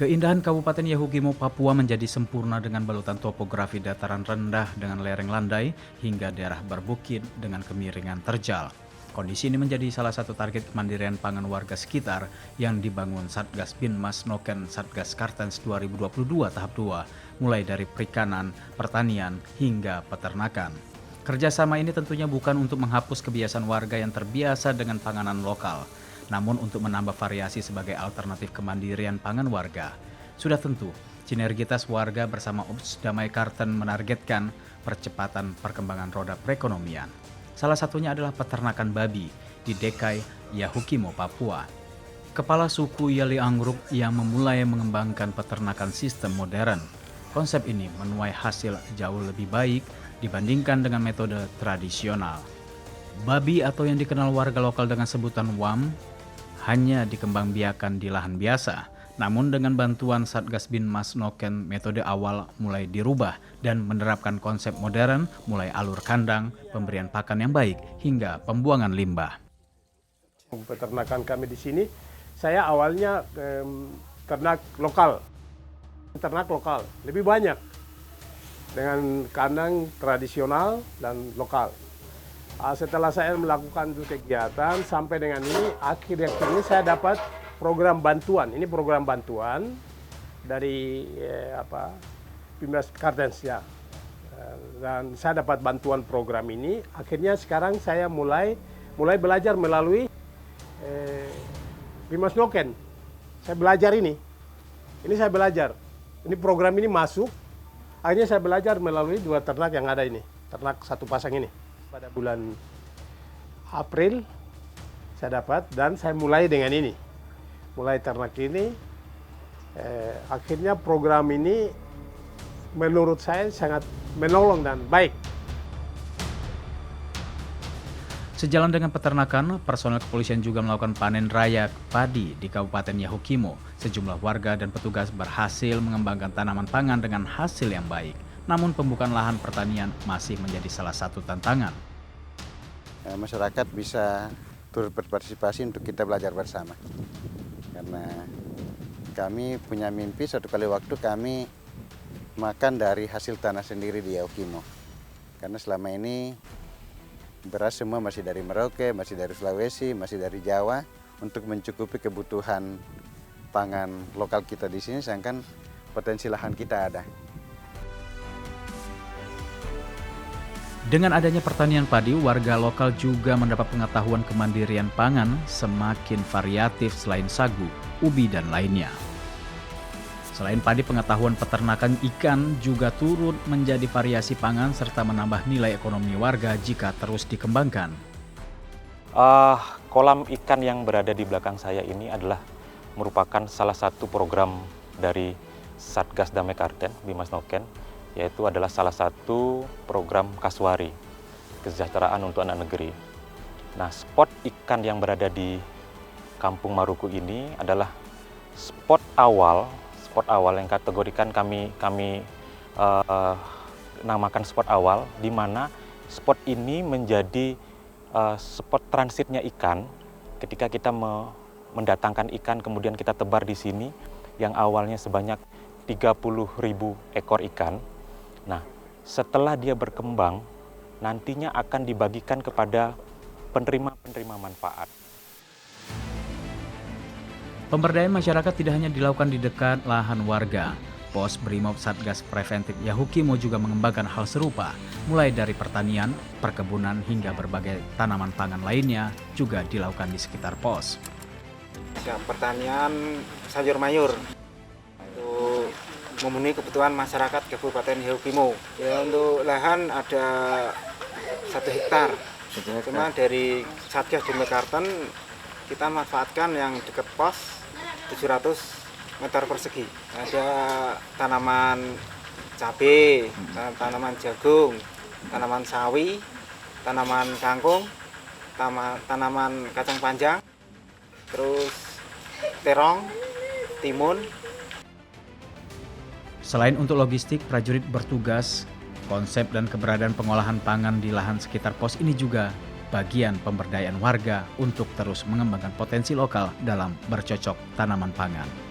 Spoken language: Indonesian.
Keindahan Kabupaten Yahukimo, Papua menjadi sempurna dengan balutan topografi dataran rendah dengan lereng landai hingga daerah berbukit dengan kemiringan terjal. Kondisi ini menjadi salah satu target kemandirian pangan warga sekitar yang dibangun Satgas Binmas Noken Satgas Kartens 2022 tahap 2, mulai dari perikanan, pertanian, hingga peternakan. Kerjasama ini tentunya bukan untuk menghapus kebiasaan warga yang terbiasa dengan panganan lokal, namun untuk menambah variasi sebagai alternatif kemandirian pangan warga. Sudah tentu, sinergitas warga bersama Ops Damai Karten menargetkan percepatan perkembangan roda perekonomian. Salah satunya adalah peternakan babi di Dekai, Yahukimo, Papua. Kepala suku Yali Angruk yang memulai mengembangkan peternakan sistem modern. Konsep ini menuai hasil jauh lebih baik dibandingkan dengan metode tradisional. Babi atau yang dikenal warga lokal dengan sebutan WAM hanya dikembangbiakan di lahan biasa. Namun dengan bantuan Satgas Binmas Noken, metode awal mulai dirubah dan menerapkan konsep modern mulai alur kandang, pemberian pakan yang baik, hingga pembuangan limbah. Peternakan kami di sini, saya awalnya ternak lokal, lebih banyak dengan kandang tradisional dan lokal. Setelah saya melakukan kegiatan sampai dengan ini, akhir-akhir ini saya dapat program bantuan. Ini program bantuan dari Binmas Kartens ya. Dan saya dapat bantuan program ini. Akhirnya sekarang saya mulai belajar melalui Binmas Noken. Saya belajar ini. Ini saya belajar. Ini program ini masuk. Akhirnya saya belajar melalui 2 ternak yang ada ini. Ternak 1 pasang ini. Pada bulan April saya dapat dan saya mulai dengan ini. Mulai ternak ini. Akhirnya program ini menurut saya sangat menolong dan baik. Sejalan dengan peternakan, personel kepolisian juga melakukan panen raya padi di Kabupaten Yahukimo. Sejumlah warga dan petugas berhasil mengembangkan tanaman pangan dengan hasil yang baik. Namun pembukaan lahan pertanian masih menjadi salah satu tantangan. Masyarakat bisa turut berpartisipasi untuk kita belajar bersama. Karena kami punya mimpi satu kali waktu kami makan dari hasil tanah sendiri di Yahukimo. Karena selama ini beras semua masih dari Merauke, masih dari Sulawesi, masih dari Jawa untuk mencukupi kebutuhan pangan lokal kita di sini, sedangkan potensi lahan kita ada. Dengan adanya pertanian padi, warga lokal juga mendapat pengetahuan kemandirian pangan semakin variatif selain sagu, ubi, dan lainnya. Selain padi, pengetahuan peternakan ikan juga turut menjadi variasi pangan serta menambah nilai ekonomi warga jika terus dikembangkan. Kolam ikan yang berada di belakang saya ini adalah merupakan salah satu program dari Satgas Damai Karten, Binmas Noken, yaitu adalah salah satu program Kaswari, kesejahteraan untuk anak negeri. Nah, spot ikan yang berada di Kampung Maruku ini adalah spot awal yang kategorikan kami namakan spot awal, di mana spot ini menjadi spot transitnya ikan ketika kita mendatangkan ikan kemudian kita tebar di sini yang awalnya sebanyak 30.000 ekor ikan. Nah, setelah dia berkembang, nantinya akan dibagikan kepada penerima manfaat. Pemberdayaan masyarakat tidak hanya dilakukan di dekat lahan warga. Pos Brimob Satgas Preventif Yahukimo juga mengembangkan hal serupa, mulai dari pertanian, perkebunan, hingga berbagai tanaman pangan lainnya juga dilakukan di sekitar pos. Pertanian sayur mayur untuk memenuhi kebutuhan masyarakat Kabupaten Yahukimo. Ya, untuk lahan ada 1 hektar. Cuma dari Satgas Damai Karten kita manfaatkan yang dekat pos 700 meter persegi. Ada tanaman cabai, tanaman jagung, tanaman sawi, tanaman kangkung, tanaman kacang panjang, terus terong, timun. Selain untuk logistik, prajurit bertugas, konsep dan keberadaan pengolahan pangan di lahan sekitar pos ini juga bagian pemberdayaan warga untuk terus mengembangkan potensi lokal dalam bercocok tanaman pangan.